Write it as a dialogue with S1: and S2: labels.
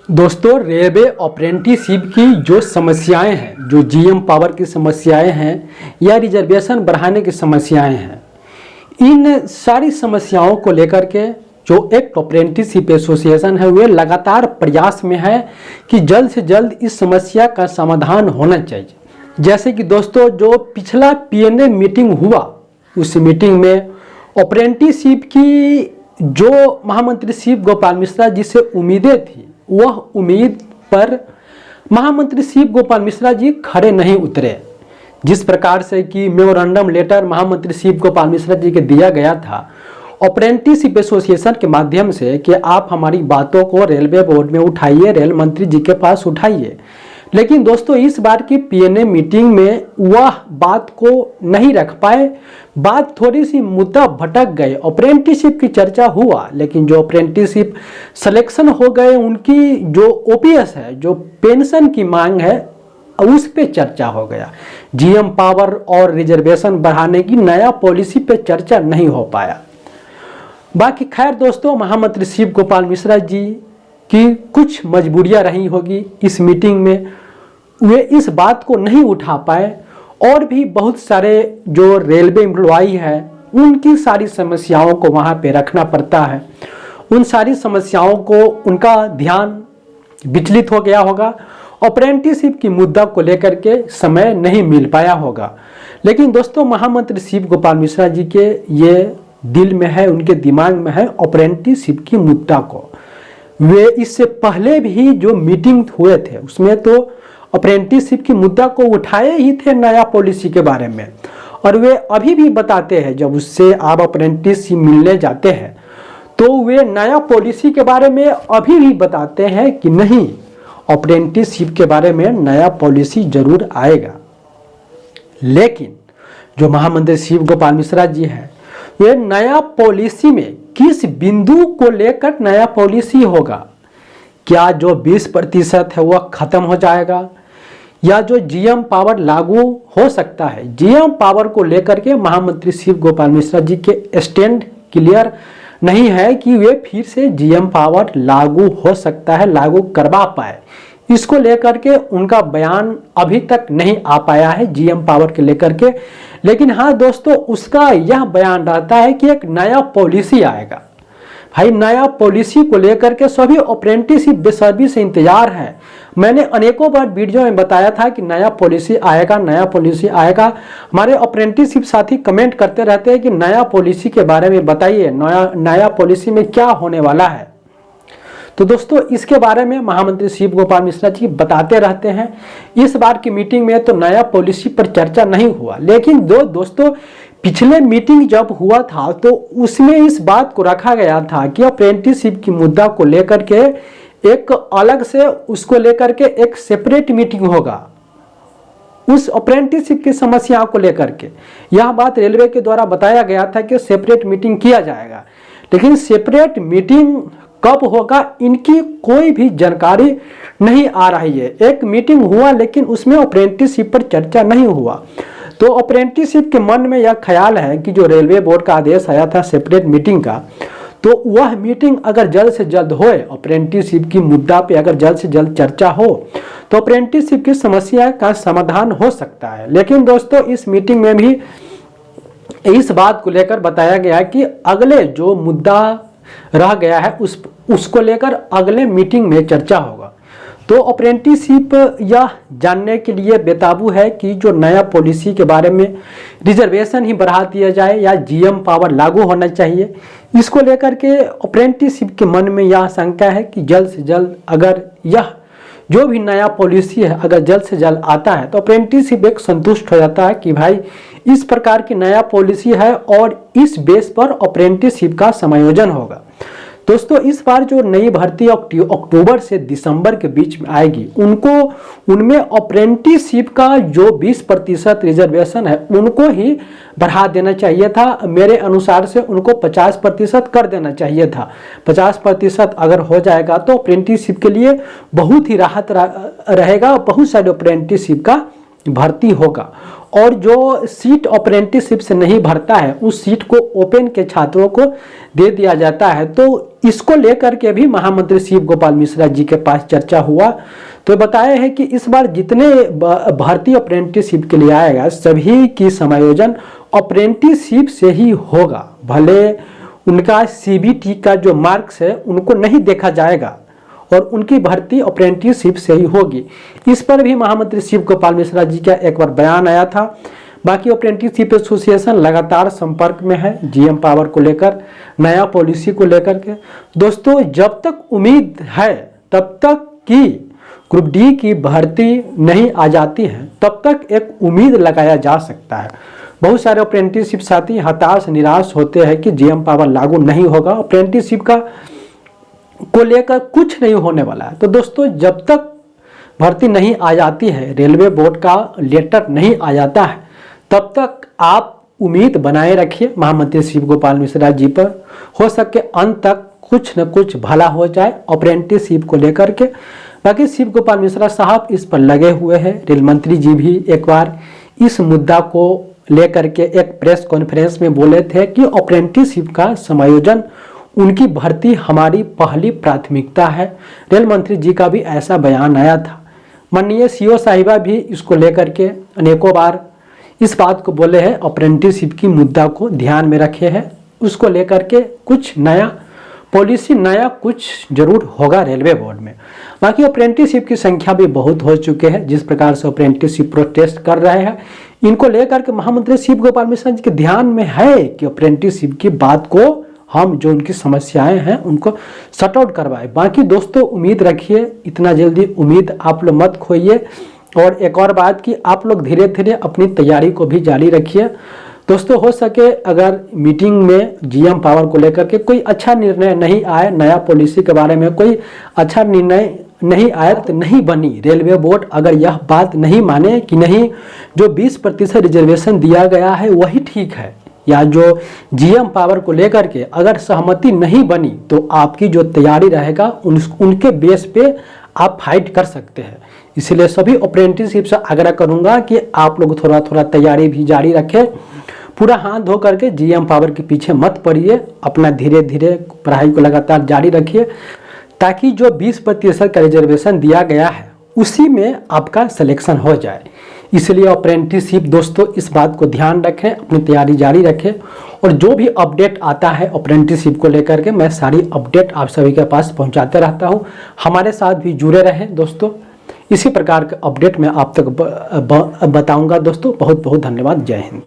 S1: दोस्तों, railway apprenticeship की जो समस्याएं हैं, जो जीएम पावर की समस्याएं हैं या रिजर्वेशन बढ़ाने की समस्याएं हैं, इन सारी समस्याओं को लेकर के जो एक अप्रेंटिसशिप एसोसिएशन है वे लगातार प्रयास में है कि जल्द से जल्द इस समस्या का समाधान होना चाहिए। जैसे कि दोस्तों, जो पिछला पीएनए मीटिंग हुआ, उस मीटिंग में अप्रेंटिसशिप की जो महामंत्री शिव गोपाल मिश्रा जी से उम्मीदें थी, वह उम्मीद पर महामंत्री शिव गोपाल मिश्रा जी खड़े नहीं उतरे। जिस प्रकार से कि मेमोरेंडम लेटर महामंत्री शिव गोपाल मिश्रा जी के दिया गया था अप्रेंटिसशिप एसोसिएशन के माध्यम से कि आप हमारी बातों को रेलवे बोर्ड में उठाइए, रेल मंत्री जी के पास उठाइए, लेकिन दोस्तों इस बार की पीएनए मीटिंग में वह बात को नहीं रख पाए। बात थोड़ी सी मुद्दा भटक गए। अप्रेंटिसशिप की चर्चा हुआ, लेकिन जो अप्रेंटिसशिप सिलेक्शन हो गए उनकी जो ओपीएस है, जो पेंशन की मांग है, उस पे चर्चा हो गया। जीएम पावर और रिजर्वेशन बढ़ाने की नया पॉलिसी पे चर्चा नहीं हो पाया। बाकी खैर दोस्तों, महामंत्री शिव गोपाल मिश्रा जी की कुछ मजबूरियां रही होगी इस मीटिंग में, वे इस बात को नहीं उठा पाए। और भी बहुत सारे जो रेलवे एम्प्लॉई है उनकी सारी समस्याओं को वहाँ पे रखना पड़ता है। उन सारी समस्याओं को उनका ध्यान विचलित हो गया होगा, अप्रेंटिसशिप की मुद्दा को लेकर के समय नहीं मिल पाया होगा। लेकिन दोस्तों, महामंत्री शिव गोपाल मिश्रा जी के ये दिल में है, उनके दिमाग में है अप्रेंटिसशिप की मुद्दा को। वे इससे पहले भी जो मीटिंग हुए थे उसमें तो अप्रेंटिसशिप की मुद्दा को उठाए ही थे, नया पॉलिसी के बारे में। और वे अभी भी बताते हैं, जब उससे आप अप्रेंटिसशिप मिलने जाते हैं तो वे नया पॉलिसी के बारे में अभी भी बताते हैं कि नहीं, अप्रेंटिसशिप के बारे में नया पॉलिसी जरूर आएगा। लेकिन जो महामंत्री शिव गोपाल मिश्रा जी हैं, वे नया पॉलिसी में किस बिंदु को लेकर नया पॉलिसी होगा? क्या जो 20% है वह खत्म हो जाएगा, या जो जीएम पावर लागू हो सकता है? जीएम पावर को लेकर के महामंत्री शिव गोपाल मिश्रा जी के स्टैंड क्लियर नहीं है कि वे फिर से जीएम पावर लागू हो सकता है, लागू करवा पाए। इसको लेकर के उनका बयान अभी तक नहीं आ पाया है जीएम पावर के लेकर के। लेकिन हाँ दोस्तों, उसका यह बयान रहता है कि एक नया पॉलिसी आएगा। भाई, नया पॉलिसी को लेकर के सभी अप्रेंटिसशिप बेसब्री से इंतजार है। मैंने अनेकों बार वीडियो में बताया था कि नया पॉलिसी आएगा, नया पॉलिसी आएगा। हमारे अप्रेंटिसशिप साथी कमेंट करते रहते हैं कि नया पॉलिसी के बारे में बताइए, नया पॉलिसी में क्या होने वाला है। तो दोस्तों, इसके बारे में महामंत्री शिव गोपाल मिश्रा जी बताते रहते हैं। इस बार की मीटिंग में तो नया पॉलिसी पर चर्चा नहीं हुआ, लेकिन दोस्तों पिछले मीटिंग जब हुआ था तो उसमें इस बात को रखा गया था कि अप्रेंटिसशिप की मुद्दा को लेकर के एक अलग से उसको लेकर के एक सेपरेट मीटिंग होगा, उस अप्रेंटिसशिप की समस्या को लेकर के। यह बात रेलवे के द्वारा बताया गया था कि सेपरेट मीटिंग किया जाएगा, लेकिन सेपरेट मीटिंग कब होगा इनकी कोई भी जानकारी नहीं आ रही है। एक मीटिंग हुआ लेकिन उसमें अप्रेंटिसशिप पर चर्चा नहीं हुआ। तो अप्रेंटिसशिप के मन में यह ख्याल है कि जो रेलवे बोर्ड का आदेश आया था सेपरेट मीटिंग का, तो वह मीटिंग अगर जल्द से जल्द होए, अप्रेंटिसशिप की मुद्दा पे अगर जल्द से जल्द चर्चा हो तो अप्रेंटिसशिप की समस्या का समाधान हो सकता है। लेकिन दोस्तों, इस मीटिंग में भी इस बात को लेकर बताया गया कि अगले जो मुद्दा रह गया है उसको लेकर अगले मीटिंग में चर्चा होगा। तो अप्रेंटिसशिप यह जानने के लिए बेताबू है कि जो नया पॉलिसी के बारे में रिजर्वेशन ही बढ़ा दिया जाए या जीएम पावर लागू होना चाहिए। इसको लेकर के अप्रेंटिसशिप के मन में यह आशंका है कि जल्द से जल्द अगर यह जो भी नया पॉलिसी है अगर जल्द से जल्द आता है तो अप्रेंटिसशिप एक संतुष्ट हो जाता है कि भाई इस प्रकार की नया पॉलिसी है और इस बेस पर अप्रेंटिसशिप का समायोजन होगा। दोस्तों, इस बार जो नई भर्ती अक्टूबर से दिसंबर के बीच में आएगी, उनमें अप्रेंटिसशिप का जो 20% रिजर्वेशन है उनको ही बढ़ा देना चाहिए था। मेरे अनुसार से उनको 50% कर देना चाहिए था। 50% अगर हो जाएगा तो अप्रेंटिसशिप के लिए बहुत ही राहत रहेगा, बहुत सारे अप्रेंटिसशिप का भर्ती होगा। और जो सीट अप्रेंटिसशिप से नहीं भरता है उस सीट को ओपन के छात्रों को दे दिया जाता है। तो इसको लेकर के भी महामंत्री शिव गोपाल मिश्रा जी के पास चर्चा हुआ। तो बताया है कि इस बार जितने भर्ती अप्रेंटिसशिप के लिए आएगा सभी की समायोजन अप्रेंटिसशिप से ही होगा। भले उनका सीबीटी का जो मार्क्स है उनको नहीं देखा जाएगा और उनकी भर्ती अप्रेंटिसशिप से ही होगी। इस पर भी महामंत्री शिव गोपाल मिश्रा जी का एक बार बयान आया था। बाकी अप्रेंटिसशिप एसोसिएशन लगातार संपर्क में है जीएम पावर को लेकर, नया पॉलिसी को लेकर के। दोस्तों, जब तक उम्मीद है तब तक कि ग्रुप डी की भर्ती नहीं आ जाती है तब तक एक उम्मीद लगाया जा सकता है। बहुत सारे अप्रेंटिसशिप साथी हताश निराश होते हैं कि जीएम पावर लागू नहीं होगा, अप्रेंटिसशिप का को लेकर कुछ नहीं होने वाला है। तो दोस्तों, जब तक भर्ती नहीं आ जाती है, रेलवे बोर्ड का लेटर नहीं आ जाता है, तब तक आप उम्मीद बनाए रखिए महामंत्री शिव गोपाल मिश्रा जी पर। हो सके अंत तक कुछ न कुछ भला हो जाए अप्रेंटिसशिप को लेकर के। बाकी शिव गोपाल मिश्रा साहब इस पर लगे हुए हैं। रेल मंत्री जी भी एक बार इस मुद्दा को लेकर के एक प्रेस कॉन्फ्रेंस में बोले थे कि अप्रेंटिसशिप का समायोजन, उनकी भर्ती हमारी पहली प्राथमिकता है। रेल मंत्री जी का भी ऐसा बयान आया था। माननीय सीओ साहिबा भी इसको लेकर के अनेकों बार इस बात को बोले हैं, अप्रेंटिसशिप की मुद्दा को ध्यान में रखे हैं। उसको लेकर के कुछ नया पॉलिसी, नया कुछ जरूर होगा रेलवे बोर्ड में। बाकी अप्रेंटिसशिप की संख्या भी बहुत हो चुके हैं। जिस प्रकार से अप्रेंटिसशिप प्रोटेस्ट कर रहे हैं, इनको लेकर के महामंत्री शिव गोपाल मिश्रा जी के ध्यान में है कि अप्रेंटिसशिप की बात को हम, जो उनकी समस्याएं हैं उनको सॉर्ट आउट करवाएं। बाकी दोस्तों, उम्मीद रखिए, इतना जल्दी उम्मीद आप लोग मत खोइए। और एक और बात कि आप लोग धीरे धीरे अपनी तैयारी को भी जारी रखिए। दोस्तों, हो सके अगर मीटिंग में जीएम पावर को लेकर के कोई अच्छा निर्णय नहीं आए, नया पॉलिसी के बारे में कोई अच्छा निर्णय नहीं आया, तो नहीं बनी, रेलवे बोर्ड अगर यह बात नहीं माने कि नहीं जो 20% रिजर्वेशन दिया गया है वही ठीक है, या जो जीएम पावर को लेकर के अगर सहमति नहीं बनी, तो आपकी जो तैयारी रहेगा उनके बेस पे आप फाइट कर सकते हैं। इसलिए सभी अप्रेंटिसशिप से आग्रह करूंगा कि आप लोग थोड़ा थोड़ा तैयारी भी जारी रखें। पूरा हाथ धो करके जीएम पावर के पीछे मत पड़िए, अपना धीरे धीरे पढ़ाई को लगातार जारी रखिए, ताकि जो 20% का रिजर्वेशन दिया गया है उसी में आपका सिलेक्शन हो जाए। इसलिए अप्रेंटिसशिप दोस्तों, इस बात को ध्यान रखें, अपनी तैयारी जारी रखें। और जो भी अपडेट आता है अप्रेंटिसशिप को लेकर के, मैं सारी अपडेट आप सभी के पास पहुंचाते रहता हूं। हमारे साथ भी जुड़े रहें दोस्तों, इसी प्रकार के अपडेट मैं आप तक बताऊंगा। दोस्तों, बहुत बहुत धन्यवाद। जय हिंद।